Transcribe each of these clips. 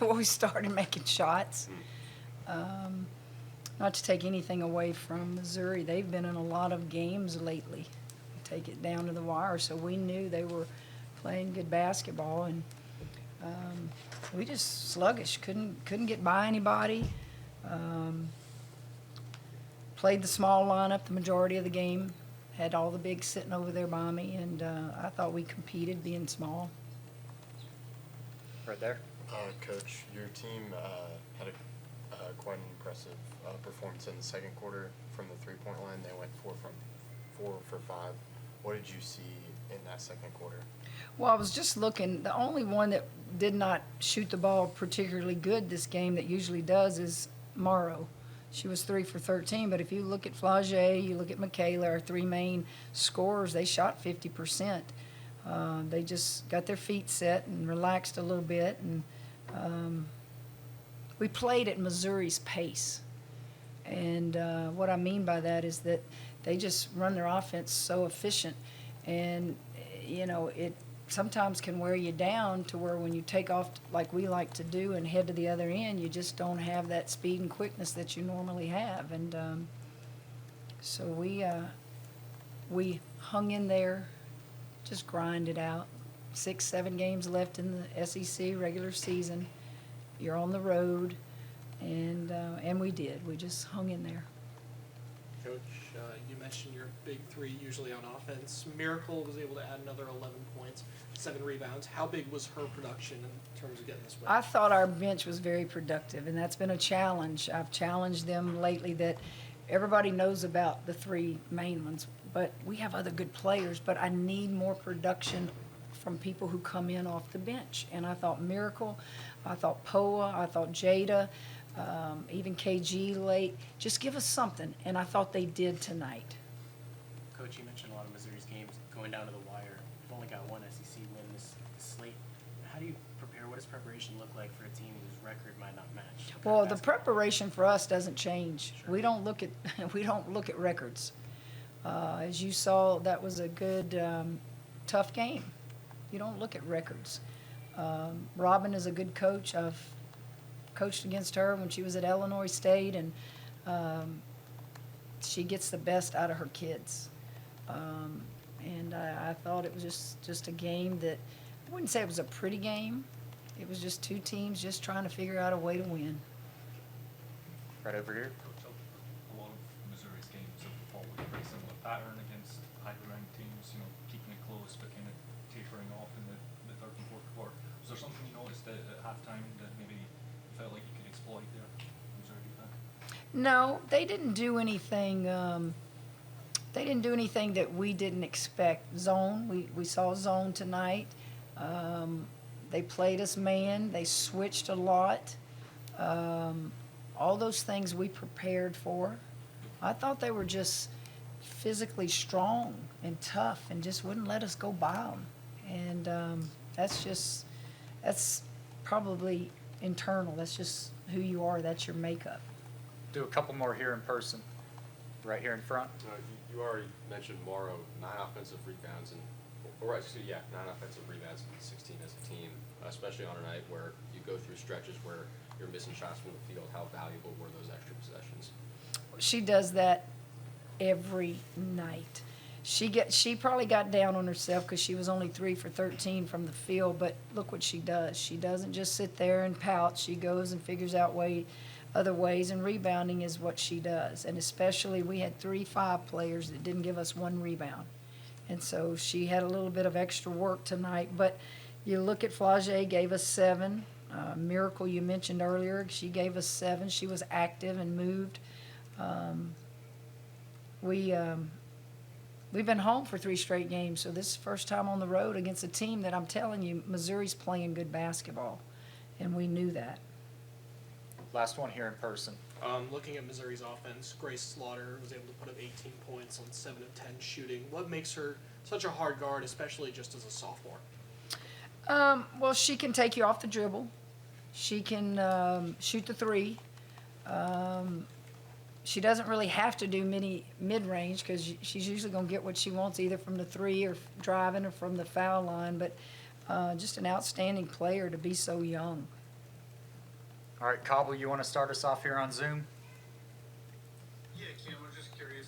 before we started making shots. Not to take anything away from Missouri. They've been in a lot of games lately, take it down to the wire, so we knew they were playing good basketball, and we just sluggish, couldn't get by anybody. Played the small lineup the majority of the game, had all the bigs sitting over there by me, and I thought we competed being small. Right there. Coach, your team had a quite an impressive performance in the second quarter from the three-point line. They went 4 for 5. What did you see in that second quarter? Well, I was just looking. The only one that did not shoot the ball particularly good this game that usually does is Morrow. She was 3 for 13, but if you look at Flage, you look at Michaela, our 3 main scorers, they shot 50%. They just got their feet set and relaxed a little bit, and we played at Missouri's pace. And what I mean by that is that they just run their offense so efficient, and it sometimes can wear you down to where when you take off like we like to do and head to the other end, you just don't have that speed and quickness that you normally have. And so we hung in there, just grinded out. 6-7 games left in the SEC regular season. You're on the road, and we did. We just hung in there. Coach, you mentioned your big 3 usually on offense. Miracle was able to add another 11 points, 7 rebounds. How big was her production in terms of getting this win? I thought our bench was very productive, and that's been a challenge. I've challenged them lately that everybody knows about the 3 main ones, but we have other good players, but I need more production from people who come in off the bench. And I thought Miracle, I thought Poa, I thought Jada, even KG late. Just give us something, and I thought they did tonight. Coach, you mentioned a lot of Missouri's games going down to the wire. You've only got 1 SEC win this slate. How do you prepare? What does preparation look like for a team whose record might not match? Well, the preparation for us doesn't change. Sure. We don't look at records. As you saw, that was a good, tough game. You don't look at records. Robin is a good coach. I've coached against her when she was at Illinois State, and she gets the best out of her kids. And I thought it was just a game that, I wouldn't say it was a pretty game. It was just 2 teams just trying to figure out a way to win. Right over here. Coach, a lot of Missouri's games have followed a pretty similar pattern against higher-ranked teams, keeping it close but kind of tapering off in the third and fourth quarter. Was there something you noticed at halftime that maybe you felt like you could exploit there? Missouri defense? No, they didn't do anything. They didn't do anything that we didn't expect. Zone, we saw zone tonight. They played us man. They switched a lot. All those things we prepared for. I thought they were just physically strong and tough and just wouldn't let us go by them. And that's probably internal. That's just who you are. That's your makeup. Do a couple more here in person. Right here in front. You already mentioned Morrow, 9 offensive rebounds, 9 offensive rebounds and 16 as a team, especially on a night where you go through stretches where you're missing shots from the field. How valuable were those extra possessions? She does that every night. She probably got down on herself because she was only 3 for 13 from the field, but look what she does. She doesn't just sit there and pout. She goes and figures out other ways, and rebounding is what she does. And especially we had 3-5 players that didn't give us 1 rebound. And so she had a little bit of extra work tonight. But you look at Flage, gave us 7. Miracle, you mentioned earlier, she gave us 7. She was active and moved. We've been home for 3 straight games, so this is the first time on the road against a team that I'm telling you, Missouri's playing good basketball, and we knew that. Last one here in person. Looking at Missouri's offense, Grace Slaughter was able to put up 18 points on 7 of 10 shooting. What makes her such a hard guard, especially just as a sophomore? Well, she can take you off the dribble. She can shoot the 3. She doesn't really have to do many mid-range because she's usually going to get what she wants either from the 3 or driving or from the foul line, but just an outstanding player to be so young. All right, Cobble, you want to start us off here on Zoom? Yeah, Kim, I was just curious,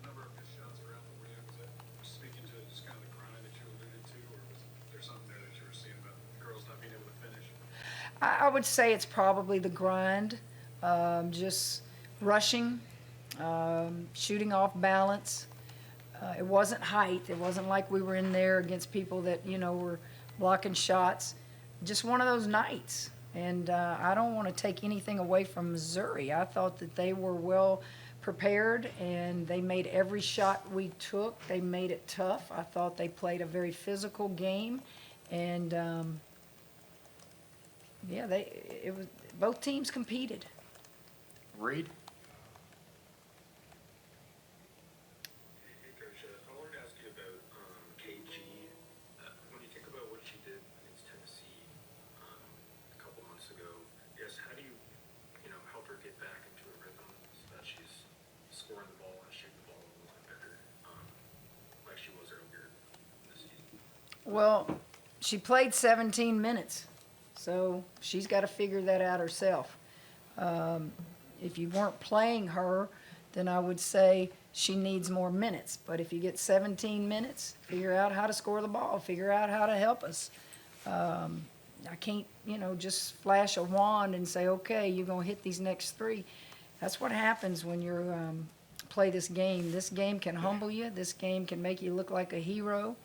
number of good shots around the rim, is that speaking to just kind of the grind that you alluded to, or was there something there that you were seeing about the girls not being able to finish? I would say it's probably the grind, just rushing, shooting off balance. It wasn't height. It wasn't like we were in there against people that, were blocking shots. Just one of those nights. And I don't want to take anything away from Missouri. I thought that they were well prepared and they made every shot we took. They made it tough. I thought they played a very physical game. And, yeah, both teams competed. Reed? Hey, Coach, I wanted to ask you about KG. When you think about what she did against Tennessee a couple months ago, yes, how do you help her get back into a rhythm so that she's scoring the ball and shooting the ball a little bit better, like she was earlier this season? Well, she played 17 minutes, so she's got to figure that out herself. If you weren't playing her, then I would say she needs more minutes. But if you get 17 minutes, figure out how to score the ball, figure out how to help us. I can't, just flash a wand and say, okay, you're going to hit these next 3. That's what happens when you play this game. This game can humble you. This game can make you look like a hero.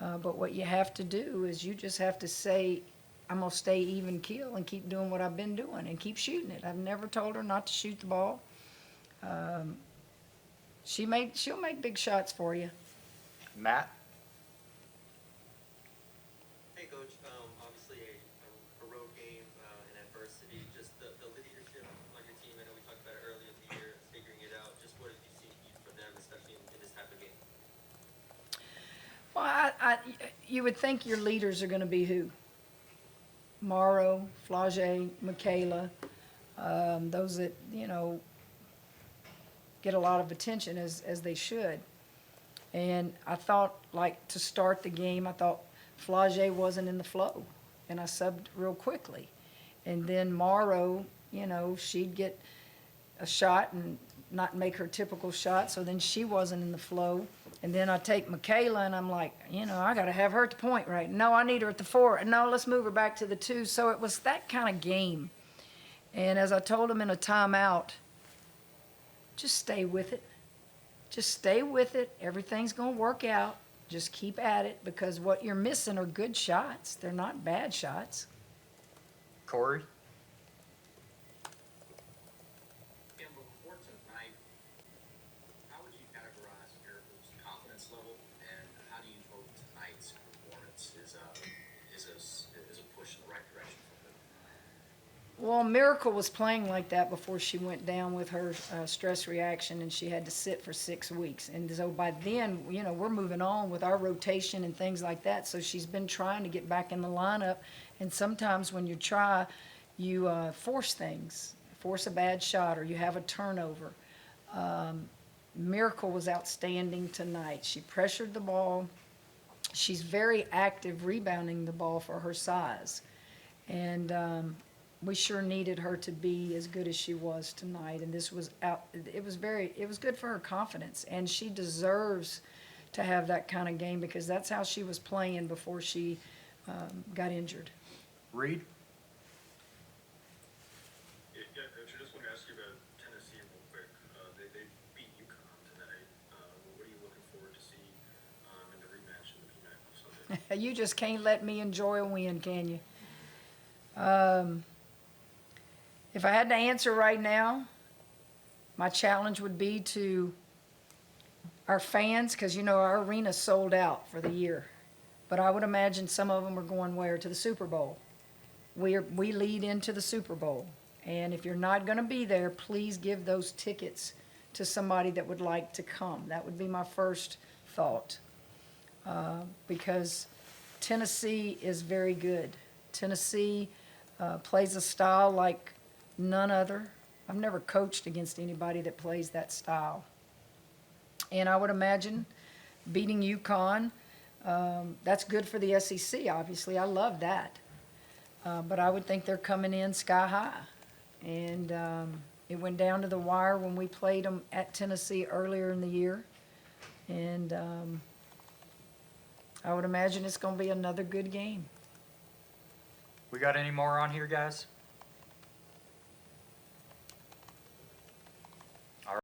But what you have to do is you just have to say, I'm going to stay even keel and keep doing what I've been doing and keep shooting it. I've never told her not to shoot the ball. She'll make big shots for you. Matt? Hey, Coach. Obviously a road game in adversity. Just the leadership on your team. I know we talked about it earlier in the year, figuring it out. Just what have you seen from them, especially in this type of game? Well, you would think your leaders are going to be who? Morrow, Flage, Michaela, those that, get a lot of attention as they should. And I thought, like, to start the game, I thought Flage wasn't in the flow, and I subbed real quickly. And then Morrow, she'd get a shot and not make her typical shot, so then she wasn't in the flow. And then I take Michaela, and I'm like, I got to have her at the point, right? No, I need her at the 4. No, let's move her back to the 2. So it was that kind of game. And as I told him in a timeout, just stay with it. Just stay with it. Everything's going to work out. Just keep at it, because what you're missing are good shots. They're not bad shots. Corey? Before tonight, how would you categorize Miracle's confidence level, and how do you hope tonight's performance is a push in the right direction for them? Well, Miracle was playing like that before she went down with her stress reaction, and she had to sit for 6 weeks. And so by then, we're moving on with our rotation and things like that. So she's been trying to get back in the lineup. And sometimes when you try, you force things, force a bad shot, or you have a turnover. Miracle was outstanding tonight. She pressured the ball. She's very active rebounding the ball for her size. And we sure needed her to be as good as she was tonight. And this was it was good for her confidence. And she deserves to have that kind of game, because that's how she was playing before she got injured. Reed? Yeah, Coach, I just want to ask you about Tennessee real quick. They beat UConn tonight. What are you looking forward to see in the rematch in the PMAC on Sunday? You just can't let me enjoy a win, can you? If I had to answer right now, my challenge would be to our fans, because our arena's sold out for the year. But I would imagine some of them are going where? To the Super Bowl. We lead into the Super Bowl. And if you're not going to be there, please give those tickets to somebody that would like to come. That would be my first thought. Because Tennessee is very good. Tennessee plays a style like none other. I've never coached against anybody that plays that style. And I would imagine beating UConn, that's good for the SEC, obviously. I love that. But I would think they're coming in sky high. And it went down to the wire when we played them at Tennessee earlier in the year. And I would imagine it's going to be another good game. We got any more on here, guys?